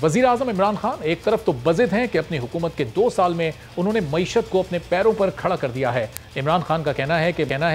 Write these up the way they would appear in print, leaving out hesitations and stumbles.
वजीर आजम इमरान खान एक तरफ तो बज़िद हैं कि अपनी हुकूमत के 2 साल में उन्होंने मईशत को अपने पैरों पर खड़ा कर दिया है। इमरान खान का कहना है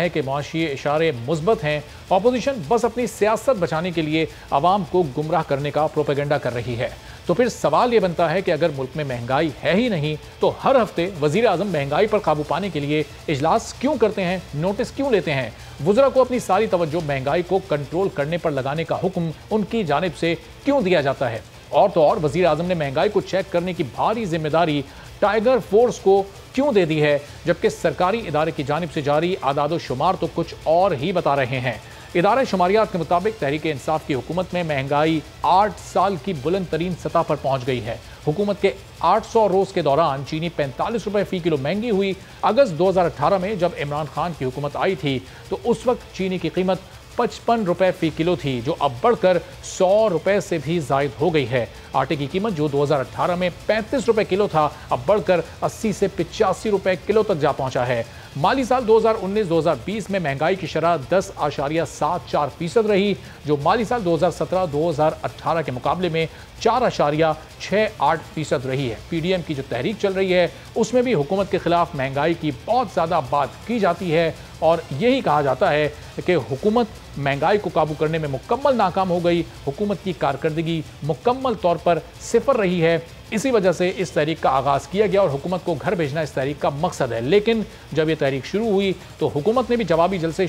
कि मुआशी इशारे मुस्बत हैं, अपोजिशन बस अपनी सियासत बचाने के लिए आवाम को गुमराह करने का प्रोपेगेंडा कर रही है। तो फिर सवाल ये बनता है कि अगर मुल्क में महंगाई है ही नहीं तो हर हफ्ते वजीर आजम महंगाई पर काबू पाने के लिए इजलास क्यों करते हैं, नोटिस क्यों लेते हैं? वुज़रा को अपनी सारी तवज्जो महंगाई को कंट्रोल करने पर लगाने का हुक्म उनकी जानिब से क्यों दिया जाता है? और तो और वजीर आजम ने महंगाई को चेक करने की भारी जिम्मेदारी टाइगर फोर्स को क्यों दे दी है, जबकि सरकारी इदारे की जानिब से जारी आदाद शुमार तो कुछ और ही बता रहे हैं। इदारे शुमारियात के मुताबिक तहरीक इंसाफ की हुकूमत में महंगाई 8 साल की बुलंद तरीन सतह पर पहुंच गई है। हुकूमत के 800 रोज के दौरान चीनी 45 रुपए फी किलो महंगी हुई। अगस्त 2018 में जब इमरान खान की हुकूमत आई थी तो उस वक्त चीनी की कीमत 55 रुपए फी किलो थी, जो अब बढ़कर 100 रुपए से भी जायद हो गई है। आटे की कीमत जो 2018 में 35 रुपए किलो था, अब बढ़कर 80 से 85 रुपए किलो तक जा पहुंचा है। माली साल 2019-2020 में महंगाई की शरह 10.74% रही, जो माली साल 2017-2018 के मुकाबले में 4.68% रही है। पीडीएम की जो तहरीक चल रही है उसमें भी हुकूमत के खिलाफ महंगाई की बहुत ज़्यादा बात की जाती है और यही कहा जाता है कि हुकूमत महंगाई को काबू करने में मुकम्मल नाकाम हो गई। हुकूमत की कारकर्दगी मुकम्मल तौर पर सिफर रही है। इसी वजह से इस तहरीक का आगाज़ किया गया और हुकूमत को घर भेजना इस तहरीक का मकसद है। लेकिन जब ये तहरीक शुरू हुई तो हुकूमत ने भी जवाबी जलसे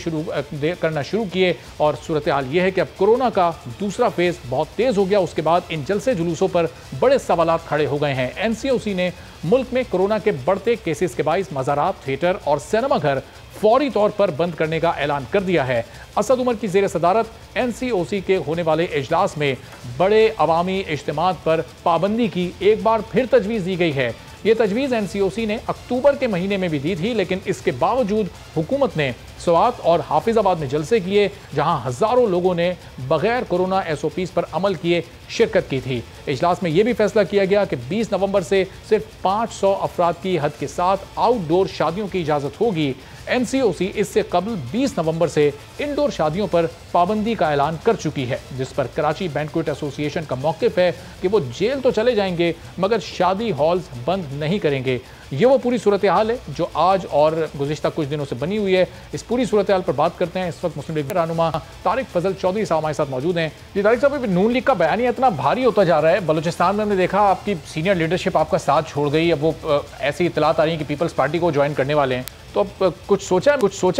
करना शुरू किए और सूरत हाल ये है कि अब कोरोना का दूसरा फेज़ बहुत तेज़ हो गया। उसके बाद इन जलसे जुलूसों पर बड़े सवालात खड़े हो गए हैं। एनसीओसी ने मुल्क में कोरोना के बढ़ते केसेस के बाइस मज़ारात, थिएटर और सिनेमा घर फौरी तौर पर बंद करने का ऐलान कर दिया है। असद उमर की ज़ेर सदारत एनसीओसी के होने वाले इजलास में बड़े अवामी इज्तिमात पर पाबंदी की एक बार फिर तजवीज़ दी गई है। ये तजवीज़ एनसीओसी ने अक्टूबर के महीने में भी दी थी, लेकिन इसके बावजूद हुकूमत ने स्वात और हाफिजाबाद में जलसे किए, जहां हज़ारों लोगों ने बगैर कोरोना एसओपीज़ पर अमल किए शिरकत की थी। इजलास में यह भी फैसला किया गया कि 20 नवंबर से सिर्फ 500 अफराद की हद के साथ आउटडोर शादियों की इजाज़त होगी। एनसीओसी इससे कबल 20 नवंबर से इंडोर शादियों पर पाबंदी का ऐलान कर चुकी है, जिस पर कराची बैंक्वेट एसोसिएशन का मौक़िफ़ है कि वो जेल तो चले जाएंगे मगर शादी हॉल्स बंद नहीं करेंगे। ये वो पूरी सूरत हाल है जो आज और गुज़िश्ता कुछ दिनों से बनी हुई है। इस पूरी सूरत हाल पर बात करते हैं। इस वक्त मुस्लिम लीग के रहनुमा तारिक फजल चौधरी साहब हमारे साथ मौजूद हैं। जी तारिक साहब, नून लीग का बयानिया इतना भारी होता जा रहा है। बलूचिस्तान में हमने देखा आपकी सीनियर लीडरशिप आपका साथ छोड़ गई, अब वो ऐसी इतलात आ रही है कि पीपल्स पार्टी को ज्वाइन करने वाले हैं। तो अब कुछ सोचा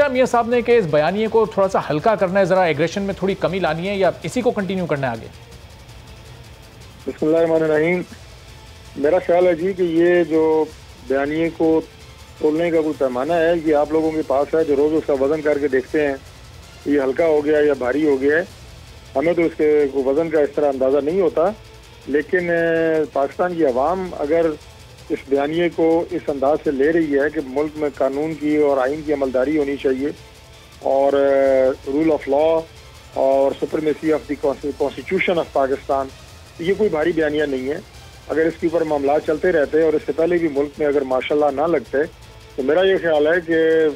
मियां साहब ने कि इस बयानिए को थोड़ा सा हल्का करना है, ज़रा एग्रेशन में थोड़ी कमी लानी है, या इसी को कंटिन्यू करना है आगे? बिस्मिल्लाहिर्रहमानिर्रहीम। मेरा ख्याल है जी कि ये जो बयानिए को तोलने का कोई पैमाना है ये आप लोगों के पास है, जो रोज़ उसका वज़न करके देखते हैं ये हल्का हो गया या भारी हो गया है। हमें तो इसके वज़न का इस तरह अंदाज़ा नहीं होता, लेकिन पाकिस्तान की आवाम अगर इस बयानिए को इस अंदाज से ले रही है कि मुल्क में कानून की और आइन की अमलदारी होनी चाहिए और रूल ऑफ लॉ और supremacy of the constitution of Pakistan, ये कोई भारी बयानिया नहीं है। अगर इसके ऊपर मामला चलते रहते और इससे पहले भी मुल्क में अगर माशाल्लाह ना लगते तो मेरा ये ख्याल है कि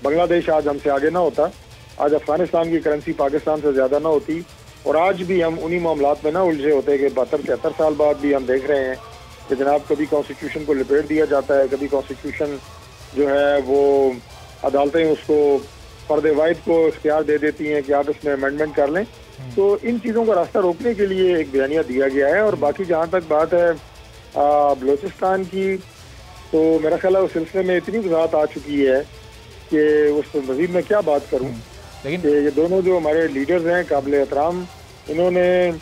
बांग्लादेश आज हमसे आगे ना होता, आज अफगानिस्तान की करेंसी पाकिस्तान से ज़्यादा ना होती और आज भी हम उन्हीं मामलात में ना उलझे होते कि 72-73 साल बाद भी हम देख रहे हैं कि जनाब कभी कॉन्स्टिट्यूशन को लिपेट दिया जाता है, कभी कॉन्स्टिट्यूशन जो है वो अदालतें उसको फर्द वाहिद को इख्तियार दे देती हैं कि आप इसमें अमेंडमेंट कर लें। तो इन चीज़ों का रास्ता रोकने के लिए एक बयानिया दिया गया है। और बाकी जहाँ तक बात है बलूचिस्तान की, तो मेरा ख्याल है उस सिलसिले में इतनी वजाहत आ चुकी है कि उस पर मज़ीद मैं क्या बात करूँ। लेकिन ये दोनों जो हमारे लीडर्स हैं काबिल एहतराम, इन्होंने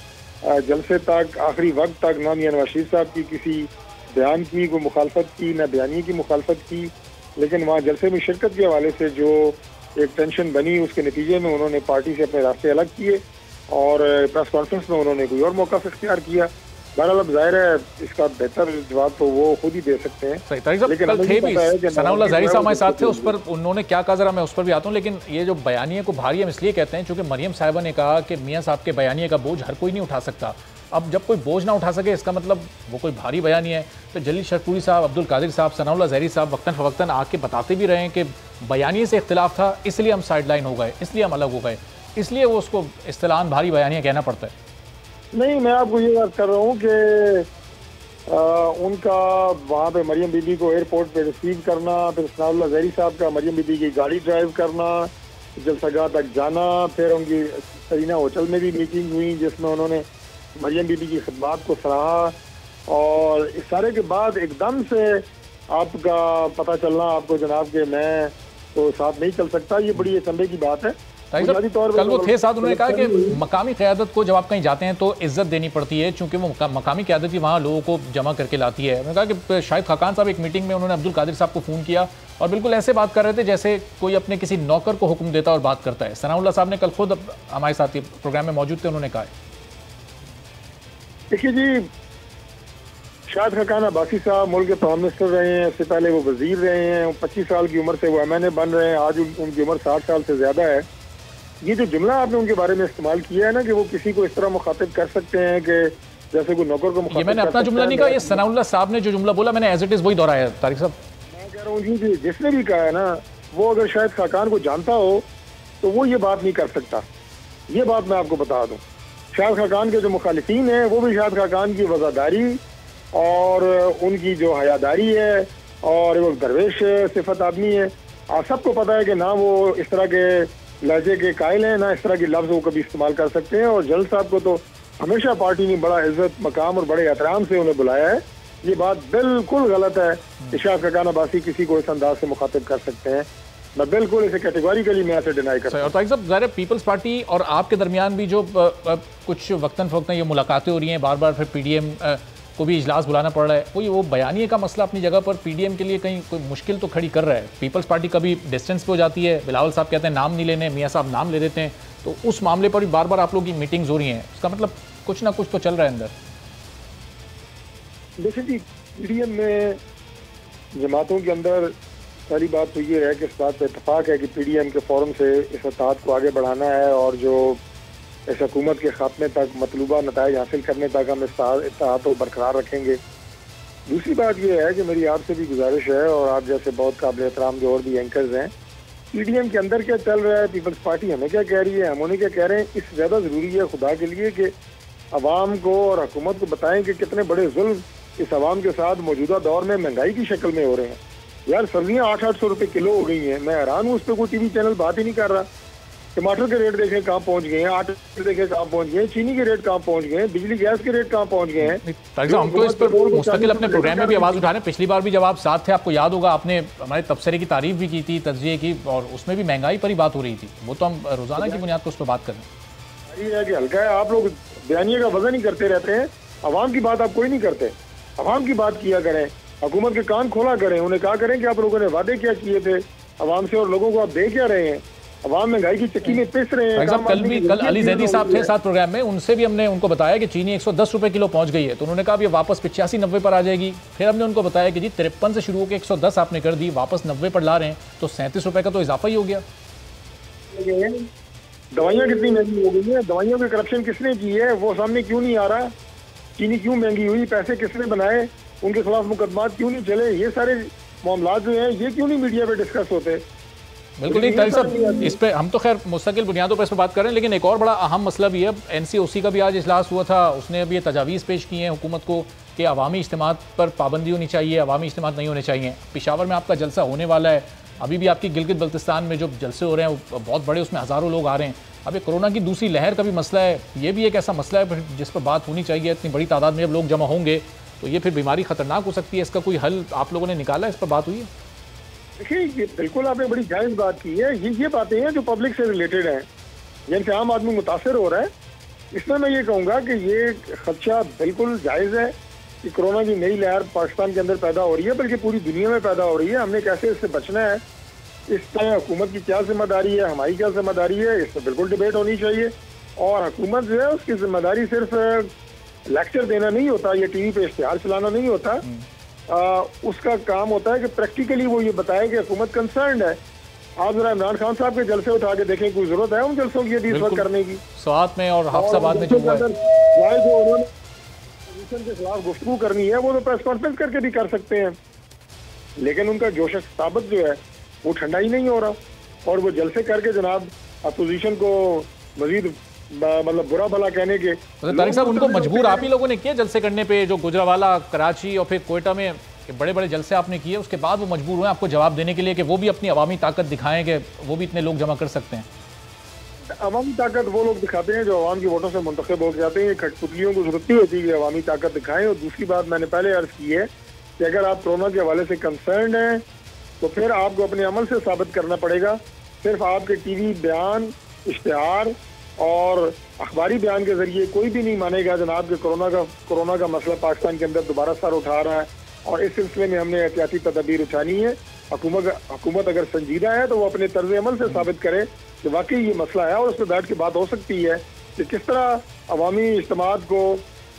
जलसे तक आखिरी वक्त तक ना मियां नवाज शरीफ साहब की किसी बयान की कोई मुखालफत की, ना बयानी की मुखालफत की, लेकिन वहाँ जलसे में शिरकत के हवाले से जो एक टेंशन बनी उसके नतीजे में उन्होंने पार्टी से अपने रास्ते अलग किए और प्रेस कॉन्फ्रेंस में उन्होंने कोई और मौका इख्तियार किया। बहरहाल अब जाहिर है इसका बेहतर जवाब तो वो खुद ही दे सकते हैं। लेकिन कल थे भी सनाउल्लाह ज़हरी साहब हमारे साथ थे, उस पर उन्होंने क्या कहा जरा मैं उस पर भी आता हूँ। लेकिन ये जो बयानिए को भारी हम इसलिए कहते हैं क्योंकि मरियम साहिबा ने कहा कि मियाँ साहब के बयानिए का बोझ हर कोई नहीं उठा सकता। अब जब कोई बोझ ना उठा सके इसका मतलब वो कोई भारी बयानिया है। तो जलील शरपूरी साहब, अब्दुल कादिर साहब, सनाउल्लाह ज़हरी साहब वक्तन फ़वक्तन आके बताते भी रहे हैं कि बयानिए से इख्तिलाफ था, इसलिए हम साइड लाइन हो गए, इसलिए हम अलग हो गए, इसलिए वो उसको इस्तिलाहन भारी बयानिया कहना पड़ता है। नहीं, मैं आपको ये बात कर रहा हूँ कि उनका वहाँ पे मरियम बीबी को एयरपोर्ट पे रिसीव करना, फिर सनाउल्लाह ज़हरी साहब का मरियम बीबी की गाड़ी ड्राइव करना, जलसागाह तक जाना, फिर उनकी सरीना होटल में भी मीटिंग हुई जिसमें उन्होंने मरियम बीबी की खिदमत को सराहा, और इस सारे के बाद एकदम से आपका पता चलना आपको जनाब के मैं तो साथ नहीं चल सकता, ये बड़ी अचंभे की बात है। कल वो थे साथ, उन्होंने कहा कि मकामी क़यादत को जब आप कहीं जाते हैं तो इज्जत देनी पड़ती है, चूंकि वो मकामी क़यादत ही वहाँ लोगों को जमा करके लाती है। उन्होंने कहा कि शाहिद खाकान साहब एक मीटिंग में उन्होंने अब्दुल कादिर साहब को फ़ोन किया और बिल्कुल ऐसे बात कर रहे थे जैसे कोई अपने किसी नौकर को हुक्म देता और बात करता है। सनाउल्लाह साहब ने कल खुद हमारे साथ प्रोग्राम में मौजूद थे, उन्होंने कहा। देखिए जी, शाहिद खाकान अब्बासी साहब मुल्क के प्राइम मिनिस्टर रहे हैं, इससे पहले वो वजीर रहे हैं, 25 साल की उम्र से वो MNA बन रहे हैं, आज उनकी उम्र 60 साल से ज़्यादा है। ये जो जुमला आपने उनके बारे में इस्तेमाल किया है ना कि वो किसी को इस तरह मुखातिब कर सकते हैं कि जैसे कोई नौकर को मुखातिब, ये मैंने अपना जुमला नहीं कहा, ये सनाउल्लाह साहब ने जो जुमला बोला मैंने एज इट इज़ वही दोहराया। तारिक साहब, मैं कह रहा हूँ जी जिसने भी कहा है ना, वो अगर शाहिद खाकान को जानता हो तो वो ये बात नहीं कर सकता। ये बात मैं आपको बता दूँ, शाहिद खाकान के जो मुखालिफिन हैं वो भी शाहिद खाकान की वज़ादारी और उनकी जो हयादारी है, और वो दरवेश सिफत आदमी है। आप सबको पता है कि ना वो इस तरह के लहजे के कायल हैं, ना इस तरह के लफ्ज़ वो कभी इस्तेमाल कर सकते हैं। और जनरल साहब को तो हमेशा पार्टी ने बड़ा इज्जत मकाम और बड़े एहतराम से उन्हें बुलाया है। ये बात बिल्कुल गलत है कि शाहिद खाकान अब्बासी किसी को इस अंदाज से मुखातिब कर सकते हैं। मैं बिल्कुल इसे कैटेगोरिकली मैं ऐसे डिनाई करता हूं। और तारिक साहब, ज़ाहिर है पीपल्स पार्टी और आपके दरमियान भी जो कुछ वक्तन फ़वक्तन ये मुलाकातें हो रही हैं, बार बार फिर PDM को भी इजलास बुलाना पड़ रहा है, वो बयानिए का मसला अपनी जगह पर PDM के लिए कहीं कोई मुश्किल तो खड़ी कर रहा है। पीपल्स पार्टी कभी डिस्टेंस पे हो जाती है, बिलावल साहब कहते हैं नाम नहीं लेने, मियाँ साहब नाम ले देते हैं, तो उस मामले पर भी बार बार आप लोगों की मीटिंग्स हो रही हैं, उसका मतलब कुछ ना कुछ तो चल रहा है अंदर। देखिए जी, PDM में जमातों के अंदर सारी बात तो ये है कि इस बात पर इतफाक़ है कि PDM के फोरम से इस इत्तेहाद को आगे बढ़ाना है और जो इस हुकूमत के खात्मे तक मतलूबा नताइज हासिल करने तक हम इस इत्तेहाद को बरकरार रखेंगे। दूसरी बात यह है कि मेरी आपसे भी गुजारिश है, और आप जैसे बहुत काबिल एहतराम जो और भी एंकर्स हैं, PDM के अंदर क्या चल रहा है, पीपल्स पार्टी हमें क्या कह रही है, हम उन्हें क्या कह रहे हैं, इससे ज़्यादा ज़रूरी है खुदा के लिए कि अवाम को और हुकूमत को बताएं कि कितने बड़े जुल्म इस अवाम के साथ मौजूदा दौर में महंगाई की शक्ल में हो रहे हैं। यार सब्जियाँ 800-800 रुपये किलो हो गई हैं, मैं हैरान हूँ, उस पर कोई TV चैनल बात ही नहीं कर रहा। टमाटर के रेट देखें कहाँ पहुंच गए हैं, आटे देखें कहाँ पहुंच गए हैं, चीनी के रेट कहाँ पहुंच गए हैं, बिजली गैस के रेट कहाँ पहुंच गए हैं। हमको इस पर मुस्तकिल अपने प्रोग्राम में भी आवाज़ उठा रहे हैं। पिछली बार भी जब आप साथ थे, आपको याद होगा, आपने हमारे तबसरे की तारीफ भी की थी, तज्जिए की, और उसमें भी महंगाई पर ही बात हो रही थी। वो तो हम रोजाना की बुनियाद पर उस पर बात कर रहे हैं। ये है कि हल्का है, आप लोग बयानिए का वजन ही करते रहते हैं, अवाम की बात आप कोई नहीं करते। अवाम की बात किया करें, हुकूमत के कान खोला करें, उन्हें कहा करें कि आप लोगों ने वादे क्या किए थे अवाम से और लोगों को आप दे क्या रहे हैं। अवाम महंगाई की चक्की में पिस रहे हैं। कल अली जैदी साहब थे साथ प्रोग्राम में, उनसे भी हमने उनको बताया कि चीनी 110 रुपए किलो पहुंच गई है, तो उन्होंने कहा अब ये वापस 85-90 पर आ जाएगी। फिर हमने उनको बताया कि जी 53 से शुरू होकर 110 आपने कर दी, वापस 90 पर ला रहे हैं, तो 37 रुपए का तो इजाफा ही हो गया। दवाइयाँ कितनी महंगी हो गई है, दवाइयों की करप्शन किसने की है, वो सामने क्यों नहीं आ रहा। चीनी क्यों महंगी हुई, पैसे किसने बनाए, उनके खिलाफ मुकदमात क्यों नहीं चले, ये सारे मामला जो हैं ये क्यों नहीं मीडिया पे डिस्कस होते। बिल्कुल नहीं तारिक साहब, इस पे हम तो खैर मुस्तकिल बुनियादों पर इस पर बात कर रहे हैं, लेकिन एक और बड़ा अहम मसला भी है। NCOC का भी आज इजलास हुआ था, उसने अभी ये तजावीज़ पेश की हैं हुकूमत को कि अवामी इज्तिमात पर पाबंदी होनी चाहिए, अवामी इज्तिमात नहीं होने चाहिए। पेशावर में आपका जलसा होने वाला है, अभी भी आपकी गिलगित बल्तिस्तान में जो जलसे हो रहे हैं वो बहुत बड़े, उसमें हज़ारों लोग आ रहे हैं। अब ये कोरोना की दूसरी लहर का भी मसला है, ये भी एक ऐसा मसला है जिस पर बात होनी चाहिए। इतनी बड़ी तादाद में जब लोग जमा होंगे तो ये फिर बीमारी ख़तरनाक हो सकती है, इसका कोई हल आप लोगों ने निकाला, इस पर बात हुई है? देखिए, ये बिल्कुल आपने बड़ी जायज़ बात की है। ये बातें हैं जो पब्लिक से रिलेटेड हैं, जिनसे आम आदमी मुतासर हो रहा है। इसमें मैं ये कहूँगा कि ये खदशा बिल्कुल जायज़ है कि कोरोना की नई लहर पाकिस्तान के अंदर पैदा हो रही है, बल्कि पूरी दुनिया में पैदा हो रही है। हमने कैसे इससे बचना है, इस पर हुकूमत की क्या जिम्मेदारी है, हमारी क्या जिम्मेदारी है, इस पर बिल्कुल डिबेट होनी चाहिए। और हुकूमत जो है उसकी जिम्मेदारी सिर्फ लेक्चर देना नहीं होता, या TV पे इश्तिहार चलाना नहीं होता। उसका काम होता है कि प्रैक्टिकली वो ये बताए कि हुकूमत कंसर्न है। आप जरा इमरान खान साहब के जलसे उठा के देखें, कोई जरूरत है उन जलसों की इस वक्त करने की? स्वात में और हफ्साबाद में जो हुआ है, जो उन्होंने पोजीशन के खिलाफ गुफ्तगू करनी है वो तो प्रेस कॉन्फ्रेंस करके भी कर सकते हैं, लेकिन उनका जोश साबित जो है वो ठंडा ही नहीं हो रहा, और वो जलसे करके जनाब अपोजिशन को मजीद मतलब बुरा भला कहने के। तो तारिक साहब, उनको मजबूर आप ही लोगों ने किया जलसे करने पे, जो गुजरावाला, कराची और फिर कोयटा में बड़े बड़े जलसे आपने किए, उसके बाद वो मजबूर हुए आपको जवाब देने के लिए कि वो भी अपनी अवामी ताकत दिखाएं कि वो भी इतने लोग जमा कर सकते हैं। अवामी ताकत वो लोग दिखाते हैं जो अवाम की वोटों से मुंतखब हो जाते हैं। कठपुतलियों को जरूरत नहीं होती कि अवामी ताकत दिखाएं। और दूसरी बात मैंने पहले अर्ज की है कि अगर आप कोरोना के हवाले से कंसर्न हैं तो फिर आपको अपने अमल से साबित करना पड़ेगा। सिर्फ आपके टीवी बयान, इश्तिहार और अखबारी बयान के जरिए कोई भी नहीं मानेगा जनाब कि कोरोना का मसला पाकिस्तान के अंदर दोबारा सर उठा रहा है और इस सिलसिले में हमने एहतियाती तदबीर उठानी है। हुकूमत अगर संजीदा है तो वो अपने तर्ज अमल से साबित करे कि वाकई ये मसला है और उस पर बैठ के बात हो सकती है कि किस तरह अवामी इज्तिमात को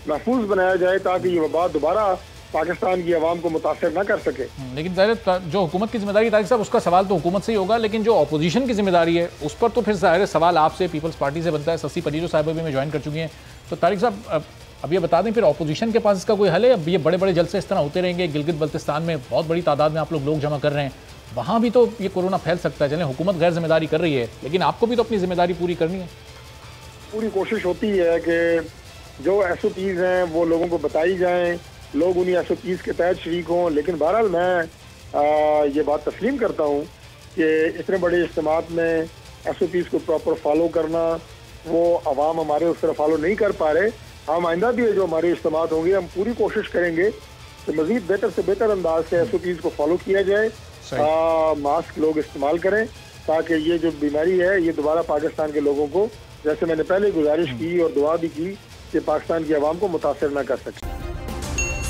महफूज बनाया जाए ताकि ये वबा दोबारा पाकिस्तान की आवाम को मुतासर न कर सके। लेकिन ज़ाहिर जो हुकूमत की जिम्मेदारी तारिक साहब, उसका सवाल तो हुकूमत से ही होगा, लेकिन जो अपोजिशन की जिम्मेदारी है उस पर तो फिर ज़ाहिर सवाल आपसे, पीपल्स पार्टी से बनता है। शशि पनीरो साहब अभी में ज्वाइन कर चुकी हैं। तो तारिक साहब, अब ये बता दें, फिर अपोजिशन के पास इसका कोई हल है? अब ये बड़े बड़े जलसे इस तरह होते रहेंगे, गिलगित बल्तिस्तान में बहुत बड़ी तादाद में आप लोग जमा कर रहे हैं, वहाँ भी तो ये कोरोना फैल सकता है। चलें, हुकूमत गैर जिम्मेदारी कर रही है, लेकिन आपको भी तो अपनी जिम्मेदारी पूरी करनी है। पूरी कोशिश होती है कि जो SOPs हैं वो लोगों को बताई जाएं, लोग उन्हीं SOPs के तहत शरीक हों। लेकिन बहरहाल मैं ये बात तस्लीम करता हूँ कि इतने बड़े इज्तिमात में SOPs को प्रॉपर फॉलो करना, वो अवाम हमारे उस तरह फॉलो नहीं कर पा रहे। हम आइंदा भी जो हमारे इज्तिमात होंगे हम पूरी कोशिश करेंगे कि मजीद बेहतर से बेहतर अंदाज से SOPs को फॉलो किया जाए। मास्क लोग इस्तेमाल करें ताकि ये जो बीमारी है ये दोबारा पाकिस्तान के लोगों को, जैसे मैंने पहले गुजारिश की और दुआ भी की, कि पाकिस्तान की आवाम को मुतासर न कर सके।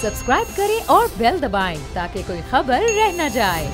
सब्सक्राइब करें और बेल दबाएं ताकि कोई खबर रह न जाए।